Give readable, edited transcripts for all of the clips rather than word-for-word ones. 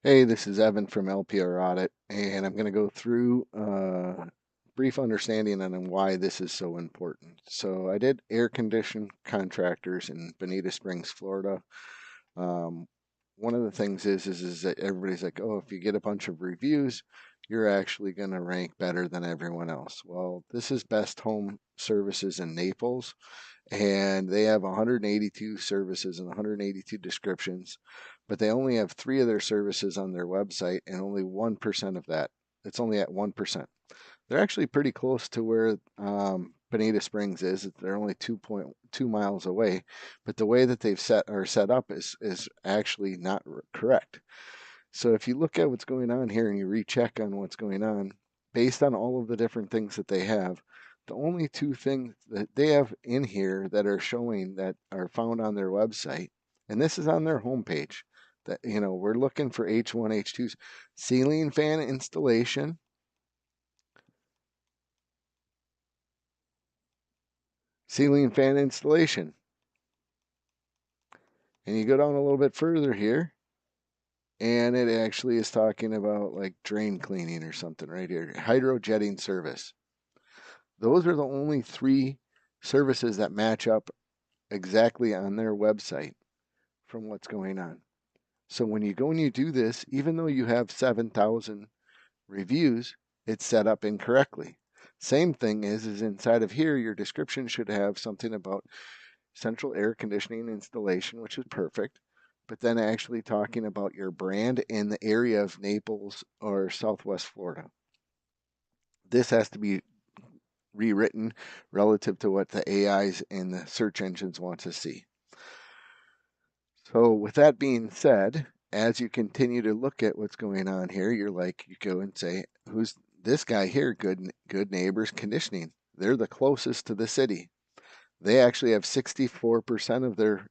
Hey, this is Evan from LPR Audit, and I'm going to go through a brief understanding on why this is so important. So I did air condition contractors in Bonita Springs, Florida. Um, One of the things is that everybody's like, oh, if you get a bunch of reviews, you're actually going to rank better than everyone else. Well, this is Best Home Services in Naples, and they have 182 services and 182 descriptions, but they only have 3 of their services on their website, and only 1% of that. It's only at 1%. They're actually pretty close to where Bonita Springs is. They're only 2.2 miles away, but the way that they've set up is actually not correct. So if you look at what's going on here and you recheck on what's going on, based on all of the different things that they have, the only 2 things that they have in here that are showing that are found on their website, and this is on their homepage, that we're looking for H1, H2s, ceiling fan installation, ceiling fan installation. And you go down a little bit further here, and it actually is talking about like drain cleaning or something right here, hydro jetting service. Those are the only 3 services that match up exactly on their website from what's going on. So when you go and you do this, even though you have 7,000 reviews, it's set up incorrectly. Same thing is inside of here, your description should have something about central air conditioning installation, which is perfect, but then actually talking about your brand in the area of Naples or Southwest Florida. This has to be rewritten relative to what the AIs and the search engines want to see. So, with that being said, as you continue to look at what's going on here, you go and say, who's this guy here? Good Neighbors Conditioning. They're the closest to the city. They actually have 64% of their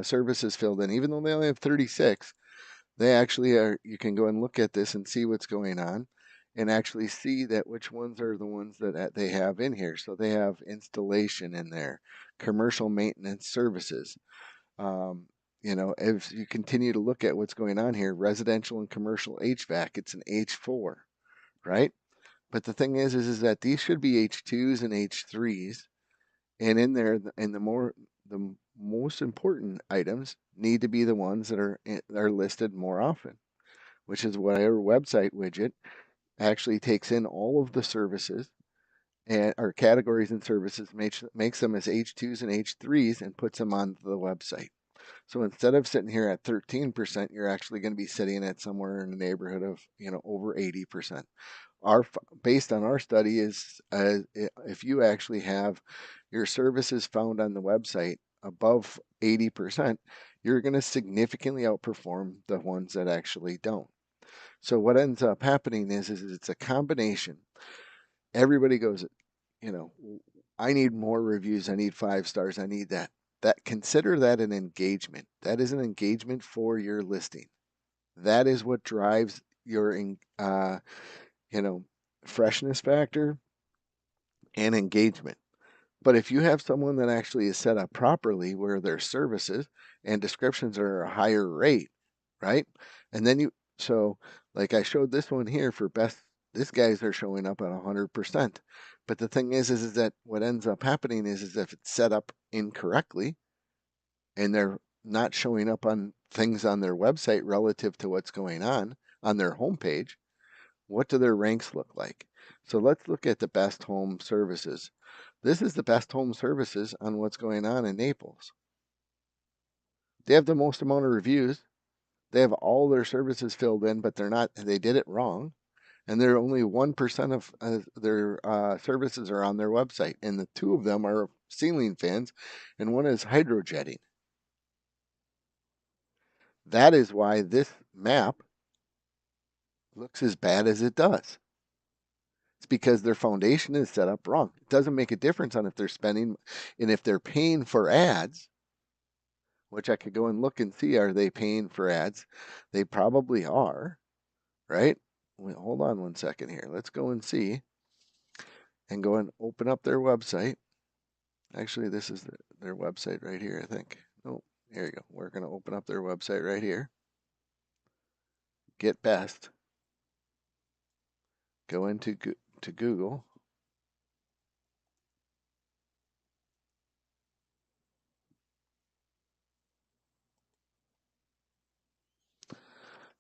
services filled in, even though they only have 36. They actually are. You can go and look at this and see what's going on, and actually see that which ones are the ones that they have in here. So they have installation in there, commercial maintenance services. Um, as you continue to look at what's going on here, residential and commercial HVAC, it's an H4, right? But the thing is that these should be H2s and H3s, and in there, and the most important items need to be the ones that are listed more often, which is what our website widget actually takes in all of the services and our categories and services, makes them as H2s and H3s and puts them on the website. So instead of sitting here at 13%, you're actually going to be sitting at somewhere in the neighborhood of over 80%. Our Based on our study is if you actually have your services found on the website above 80%, you're going to significantly outperform the ones that actually don't. So what ends up happening is it's a combination. Everybody goes, you know, I need more reviews. I need 5 stars. I need that. Consider that an engagement. That is an engagement for your listing. That is what drives your, you know, freshness factor and engagement. But if you have someone that actually is set up properly where their services and descriptions are a higher rate, right? And then so like I showed this one here for best, this guys are showing up at 100%. But the thing is that what ends up happening is if it's set up incorrectly and they're not showing up on things on their website relative to what's going on their homepage, what do their ranks look like? So let's look at the best home services. This is the best home services on what's going on in Naples. They have the most amount of reviews. They have all their services filled in, but they did it wrong. And they're only 1% of their services are on their website. And the 2 of them are ceiling fans, and one is hydrojetting. That is why this map looks as bad as it does. It's because their foundation is set up wrong. It doesn't make a difference on if they're spending and if they're paying for ads, which I could go and look and see, are they paying for ads? They probably are, right? Wait, hold on one second here. Let's go and see and go and open up their website. Actually, this is their website right here, I think. Oh, here you go. We're going to open up their website right here. get best, go into to Google,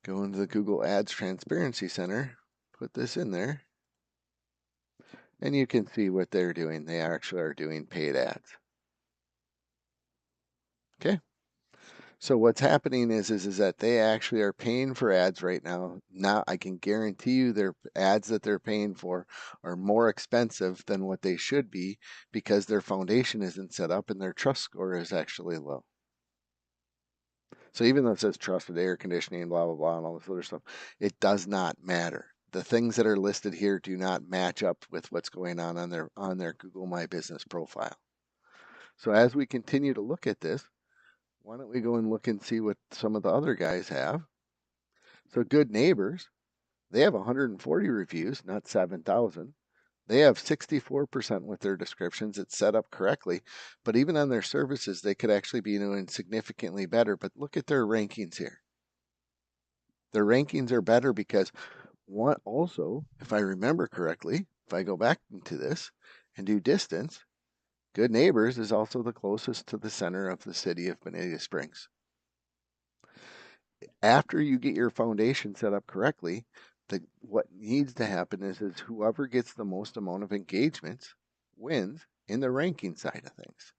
go into the Google Ads Transparency Center, put this in there, and you can see what they're doing. They actually are doing paid ads. Okay. So what's happening is that they actually are paying for ads right now. Now I can guarantee you their ads that they're paying for are more expensive than what they should be because their foundation isn't set up and their trust score is actually low. So even though it says trusted air conditioning, blah, blah, blah, and all this other stuff, it does not matter. The things that are listed here do not match up with what's going on their Google My Business profile. So as we continue to look at this, why don't we go and look and see what some of the other guys have? So Good Neighbors, they have 140 reviews, not 7,000. They have 64% with their descriptions. It's set up correctly. But even on their services, they could actually be doing significantly better. But look at their rankings here. Their rankings are better because also, if I remember correctly, if I go back into this and do distance, Good Neighbors is also the closest to the center of the city of Bonita Springs. After you get your foundation set up correctly, what needs to happen is whoever gets the most amount of engagements wins in the ranking side of things.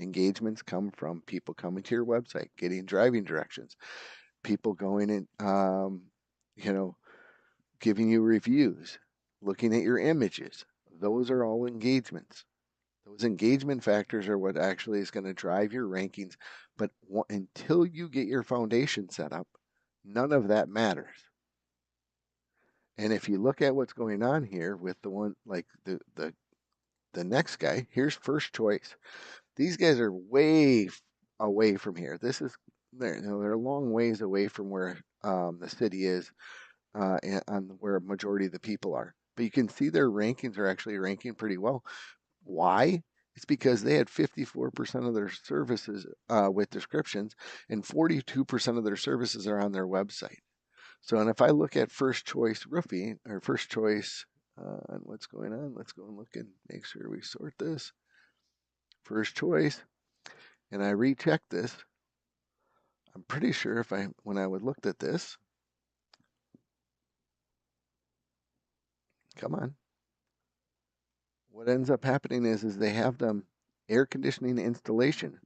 Engagements come from people coming to your website, getting driving directions, people going and giving you reviews, looking at your images. Those are all engagements. Those engagement factors are what actually is going to drive your rankings. But until you get your foundation set up, none of that matters. And if you look at what's going on here with the one like the next guy, here's First Choice. These guys are way away from here. They're a long ways away from where the city is and where a majority of the people are. But you can see their rankings are actually ranking pretty well. Why? It's because they had 54% of their services with descriptions, and 42% of their services are on their website. So, and if I look at First Choice Roofing or First Choice and what's going on, let's go and look and make sure we sort this. First Choice, and I recheck this. I'm pretty sure when I would looked at this, come on, what ends up happening is they have them air conditioning installation.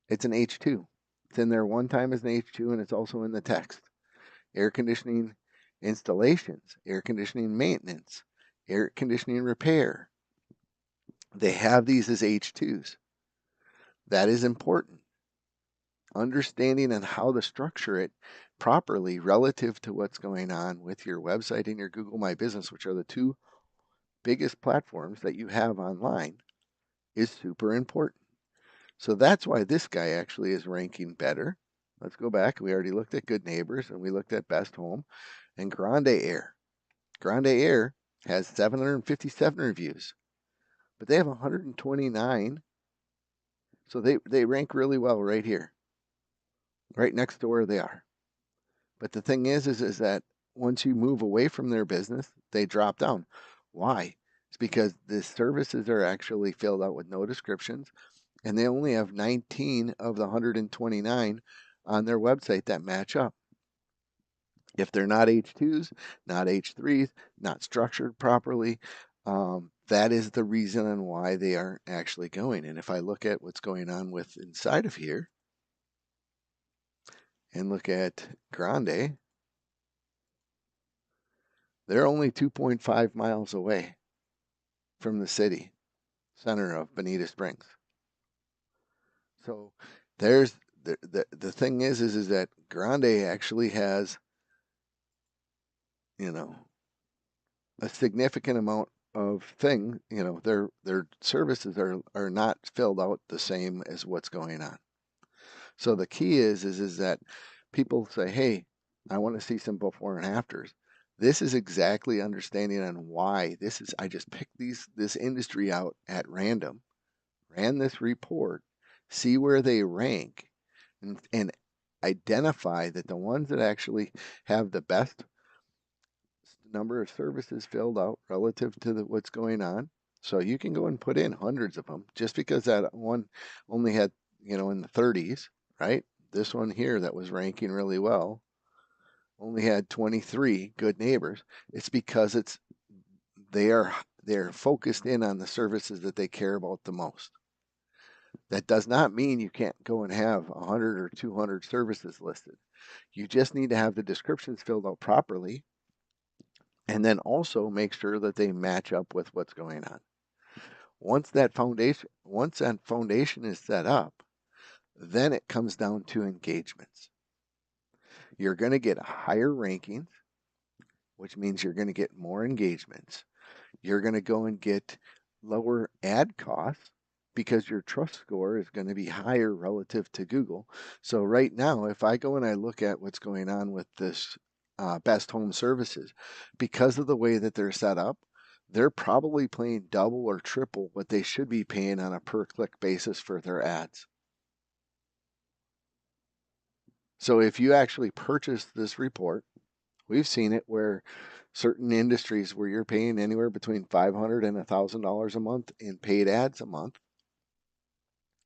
It's an H2. It's in there one time as an H2, and it's also in the text. Air conditioning installations, air conditioning maintenance, air conditioning repair. They have these as H2s. That is important. Understanding and how to structure it properly relative to what's going on with your website and your Google My Business, which are the two biggest platforms that you have online, is super important. So that's why this guy actually is ranking better. Let's go back. We already looked at Good Neighbors and we looked at Best Home and Grande Air. Grande Air has 757 reviews, but they have 129. So they rank really well right here, right next to where they are. But the thing is that once you move away from their business, they drop down. Why? It's because the services are actually filled out with no descriptions, and they only have 19 of the 129 on their website that match up. If they're not H2s, not H3s, not structured properly, that is the reason on why they aren't actually going. And if I look at what's going on with inside of here and look at Grande, they're only 2.5 miles away from the city center of Bonita Springs. So there's the thing is that Grande actually has, a significant amount of their services are not filled out the same as what's going on. So the key is that people say, hey, I want to see some before and afters. This is exactly understanding on why I just picked this industry out at random, ran this report, see where they rank, and identify that the ones that actually have the best number of services filled out relative to what's going on. So you can go and put in hundreds of them just because that one only had, in the 30s, right? This one here that was ranking really well only had 23 good neighbors. It's because they're focused in on the services that they care about the most. That does not mean you can't go and have 100 or 200 services listed. You just need to have the descriptions filled out properly, and then also make sure that they match up with what's going on. Once that foundation is set up, then it comes down to engagements. You're going to get higher rankings, which means you're going to get more engagements. You're going to go and get lower ad costs because your trust score is going to be higher relative to Google. So right now, if I go and I look at what's going on with this best home services, because of the way that they're set up, they're probably paying double or triple what they should be paying on a per click basis for their ads. So if you actually purchase this report, we've seen it where certain industries where you're paying anywhere between $500 and $1,000 a month in paid ads a month,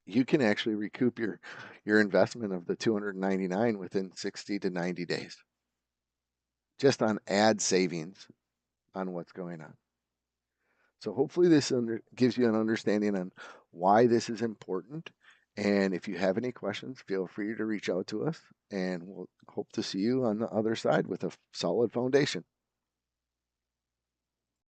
you can actually recoup your investment of the 299 within 60 to 90 days, just on ad savings on what's going on. So hopefully this gives you an understanding on why this is important. And if you have any questions, feel free to reach out to us, and we'll hope to see you on the other side with a solid foundation.